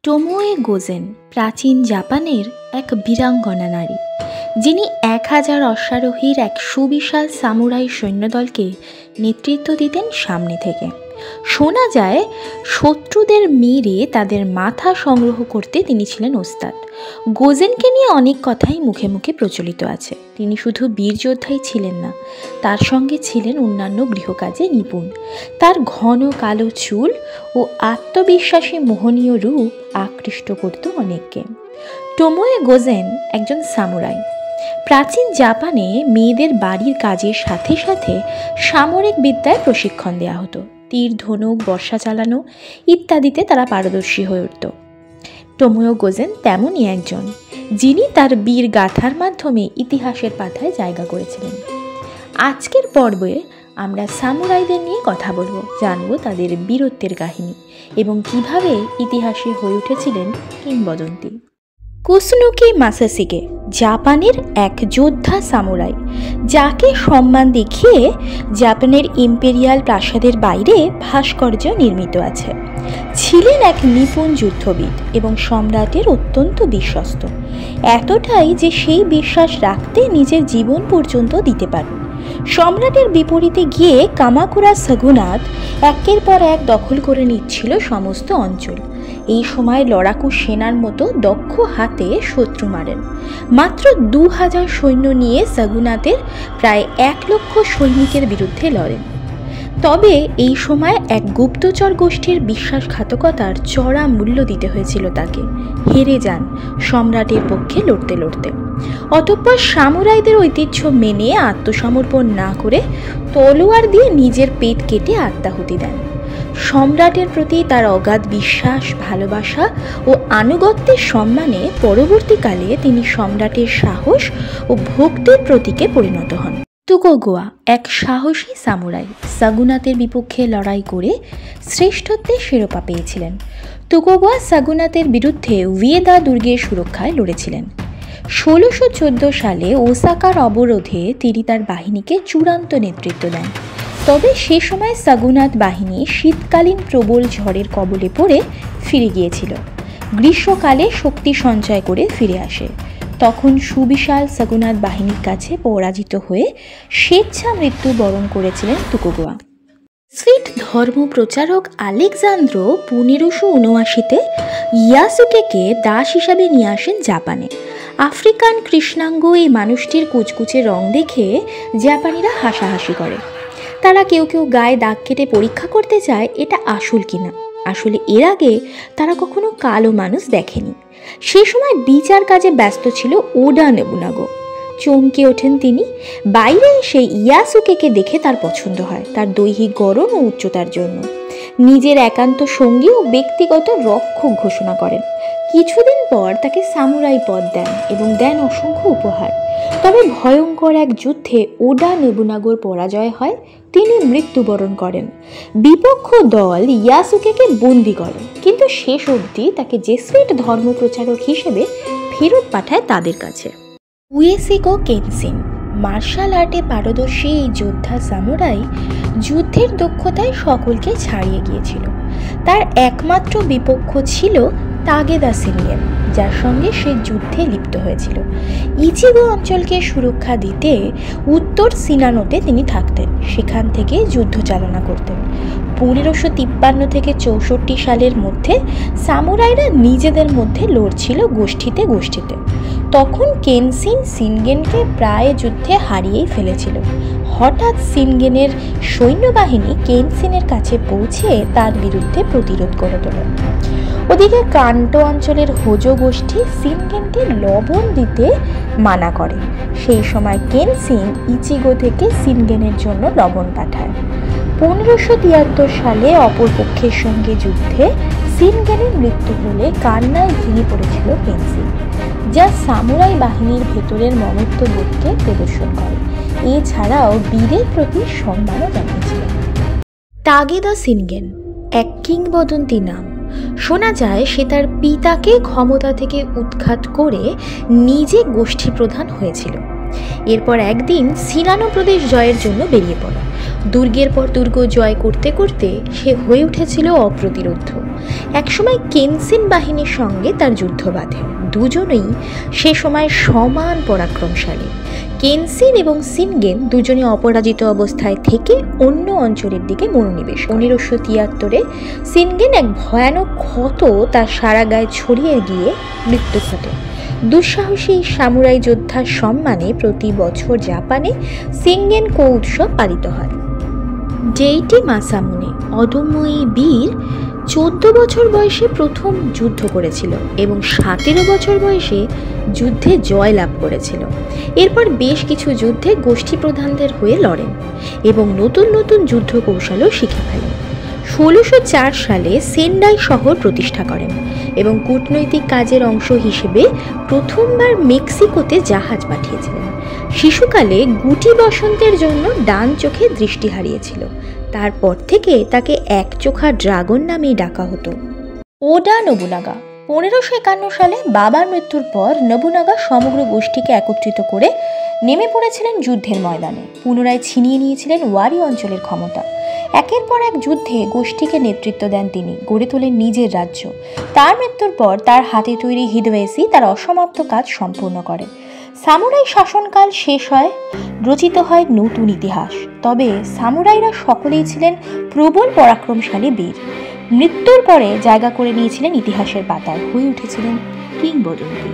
টোমোয়ে গোজেন প্রাচীন জাপানের এক বীরাঙ্গনা নারী, যিনি 1000 অশ্বারোহীর এক সুবিশাল সামুরাই সৈন্যদলকে নেতৃত্ব দিতেন সামনে থেকে। শোনা যায় শত্রুদের মেরে তাদের মাথা সংগ্রহ করতে তিনি ছিলেন ওস্তাদ। গোজেনকে নিয়ে অনেক কথাই মুখে মুখে প্রচলিত আছে। তিনি শুধু বীর যোদ্ধাই ছিলেন না, তার সঙ্গে ছিলেন অন্যান্য গৃহকাজে নিপুণ। তার ঘন কালো চুল ও আত্মবিশ্বাসী মোহনীয় রূপ আকৃষ্ট করত অনেককে। টোমোয়ে গোজেন একজন সামুরাই। প্রাচীন জাপানে মেয়েদের বাড়ির কাজের সাথে সাথে সামরিক বিদ্যায় প্রশিক্ষণ দেওয়া হতো। তীর, ধনুক, বর্ষা চালানো ইত্যাদিতে তারা পারদর্শী হয়ে উঠত। টোমোয়ে গোজেন তেমনই একজন, যিনি তার বীর গাথার মাধ্যমে ইতিহাসের পাতায় জায়গা করেছিলেন। আজকের পর্বে আমরা সামুরাইদের নিয়ে কথা বলবো, জানবো তাদের বীরত্বের কাহিনী এবং কিভাবে ইতিহাসে হয়ে উঠেছিলেন কিংবদন্তি। কুসুনুকি মাসাশিগে জাপানের এক যোদ্ধা সামুরাই, যাকে সম্মান দেখিয়ে জাপানের ইম্পেরিয়াল প্রাসাদের বাইরে ভাস্কর্য নির্মিত আছে। ছিলেন এক নিপুণ যুদ্ধবিদ এবং সম্রাটের অত্যন্ত বিশ্বস্ত, এতটাই যে সেই বিশ্বাস রাখতে নিজের জীবন পর্যন্ত দিতে পারেন। সম্রাটের বিপরীতে গিয়ে কামাকুরা সাগুনাত একের পর এক দখল করে নিচ্ছিল সমস্ত অঞ্চল। এই সময় লড়াকু সেনার মতো দক্ষ হাতে শত্রু মারেন। মাত্র 2000 সৈন্য নিয়ে সাগুনাতের প্রায় 1 লক্ষ সৈনিকের বিরুদ্ধে লড়েন। তবে এই সময় এক গুপ্তচর গোষ্ঠীর বিশ্বাসঘাতকতার চড়া মূল্য দিতে হয়েছিল তাকে। হেরে যান সম্রাটের পক্ষে লড়তে লড়তে। অতঃপর সামুরাইদের ঐতিহ্য মেনে আত্মসমর্পণ না করে তলোয়ার দিয়ে নিজের পেট কেটে আত্মাহুতি দেন। সম্রাটের প্রতি তার অগাধ বিশ্বাস, ভালোবাসা ও আনুগত্যের সম্মানে পরবর্তীকালে তিনি সম্রাটের সাহস ও ভক্তির প্রতীকে পরিণত হন। তুকোগাওয়া এক সাহসী সামুরাই, সাগুনাতের বিপক্ষে লড়াই করে শ্রেষ্ঠত্বের শিরোপা পেয়েছিলেন। তুকোগাওয়া সাগুনাতের বিরুদ্ধে উয়েদা দুর্গের সুরক্ষায় লড়েছিলেন। 1614 সালে ওসাকার অবরোধে তিনি তার বাহিনীকে চূড়ান্ত নেতৃত্ব দেন। তবে সে সময় সাগুনাত বাহিনী শীতকালীন প্রবল ঝড়ের কবলে পড়ে ফিরে গিয়েছিল। গ্রীষ্মকালে শক্তি সঞ্চয় করে ফিরে আসে। তখন সুবিশাল সাগুনাত বাহিনীর কাছে পরাজিত হয়ে স্বেচ্ছা মৃত্যু বরণ করেছিলেন তুকোগাওয়া। জেসুইট ধর্ম প্রচারক আলেকজান্দ্র 1579-তে ইয়াসুকেকে দাস হিসাবে নিয়ে আসেন জাপানে। আফ্রিকান কৃষ্ণাঙ্গ এই মানুষটির কুচকুচে রং দেখে জাপানিরা হাসাহাসি করে। তারা কেউ কেউ গায়ে দাগ কেটে পরীক্ষা করতে চায় এটা আসল কিনা। আসলে এর আগে তারা কখনো কালো মানুষ দেখেনি। সে সময় বিচার কাজে ব্যস্ত ছিল ওডা নোবুনাগা। চমকে ওঠেন তিনি। বাইরে এসে ইয়াসুকেকে দেখে তার পছন্দ হয় তার দৈহিক গড়ন ও উচ্চতার জন্য। নিজের একান্ত সঙ্গী ও ব্যক্তিগত রক্ষক ঘোষণা করেন। কিছুদিন পর তাকে সামুরাই পদ দেন এবং দেন অসংখ্য উপহার। তবে ভয়ঙ্কর এক যুদ্ধে ওডা নোবুনাগার পরাজয় হয়, তিনি মৃত্যুবরণ করেন। বিপক্ষ দল ইয়াসুকেকে বন্দি করে, কিন্তু শেষ অবধি তাকে জেসুইট ধর্মপ্রচারক হিসেবে ফেরত পাঠায় তাদের কাছে। উয়েসিগো কেনসিন মার্শাল আর্টে পারদর্শী এই যোদ্ধা সামুরাই যুদ্ধের দক্ষতায় সকলকে ছাড়িয়ে গিয়েছিল। তার একমাত্র বিপক্ষ ছিল তাগেদা সিনগেন, যার সঙ্গে সে যুদ্ধে লিপ্ত হয়েছিল। ইচিগো অঞ্চলকে সুরক্ষা দিতে উত্তর সিনানোতে তিনি থাকতেন, সেখান থেকে যুদ্ধ চালনা করতেন। 1553 থেকে 64 সালের মধ্যে সামুরাইরা নিজেদের মধ্যে লড়ছিল গোষ্ঠীতে গোষ্ঠীতে। তখন কেনসিন সিনগেনকে প্রায় যুদ্ধে হারিয়েই ফেলেছিল। হঠাৎ সিনগেনের সৈন্যবাহিনী কেনসিনের কাছে পৌঁছে তার বিরুদ্ধে প্রতিরোধ করে তোলে। ওদিকে কান্টো অঞ্চলের হোজো গোষ্ঠী সিনগেনকে লবণ দিতে মানা করে। সেই সময় কেনসিন ইচিগো থেকে সিনগেনের জন্য লবণ পাঠায়। 1573 সালে অপরপক্ষের সঙ্গে যুদ্ধে সিনগেনের মৃত্যু হলে কান্নায় ভেঙে পড়েছিল কেনসিন, যা সামুরাই বাহিনীর ভেতরের মমত্ববোধকে প্রদর্শন করে। এছাড়াও বীরের প্রতি সম্মানও জানিয়েছিলেন। তাগেদা সিনগেন এক কিংবদন্তি নাম। শোনা যায় সে তার পিতাকে ক্ষমতা থেকে উৎখাত করে নিজে গোষ্ঠী প্রধান হয়েছিল। এরপর একদিন সিনানো প্রদেশ জয়ের জন্য বেরিয়ে পড়ে। দুর্গের পর দুর্গ জয় করতে করতে সে হয়ে উঠেছিল অপ্রতিরোধ্য। একসময় কেনসিন বাহিনীর সঙ্গে তার যুদ্ধ বাধে। দুজনেই সে সময় সমান পরাক্রমশালী। কেনসিন এবং সিনগেন দুজনে অপরাজিত অবস্থায় থেকে অন্য অঞ্চলের দিকে মনোনিবেশ। 1573-এ সিনগেন এক ভয়ানক ক্ষত তার সারা গায়ে ছড়িয়ে গিয়ে মৃত্যু ঘটে। দুঃসাহসী সামুরাই যোদ্ধার সম্মানে প্রতি বছর জাপানে সিনগেনকো উৎসব পালিত হয়। জেইটি মাসামুনে অদম্য এই বীর 14 বছর বয়সে প্রথম যুদ্ধ করেছিল এবং 17 বছর বয়সে যুদ্ধে জয় লাভ করেছিল। এরপর বেশ কিছু যুদ্ধে গোষ্ঠী প্রধানদের হয়ে লড়েন এবং নতুন নতুন যুদ্ধ কৌশলও শিখে ফেলেন। 1604 সালে সেন্ডাই শহর প্রতিষ্ঠা করেন এবং কূটনৈতিক কাজের অংশ হিসেবে প্রথমবার মেক্সিকোতে জাহাজ পাঠিয়েছিলেন। শিশুকালে গুটি বসন্তের জন্য ডান চোখে দৃষ্টি হারিয়েছিল। তারপর থেকে তাকে একচোখা ড্রাগন নামেই ডাকা হতো। ওডা নোবুনাগা 1551 সালে বাবার মৃত্যুর পর নোবুনাগা সমগ্র গোষ্ঠীকে একত্রিত করে নেমে পড়েছিলেন যুদ্ধের ময়দানে। পুনরায় ছিনিয়ে নিয়েছিলেন ওয়ারি অঞ্চলের ক্ষমতা। একের পর এক যুদ্ধে গোষ্ঠীকে নেতৃত্ব দেন তিনি, গড়ে তোলেন নিজের রাজ্য। তার মৃত্যুর পর তার হাতে তৈরি হিদেয়োশি তার অসমাপ্ত কাজ সম্পূর্ণ করেন। সামুরাই শাসনকাল শেষ হয়, রচিত হয় নতুন ইতিহাস। তবে সামুরাইরা সকলেই ছিলেন প্রবল পরাক্রমশালী বীর। মৃত্যুর পরে জায়গা করে নিয়েছিলেন ইতিহাসের পাতায়, হয়ে উঠেছিলেন কিংবদন্তি।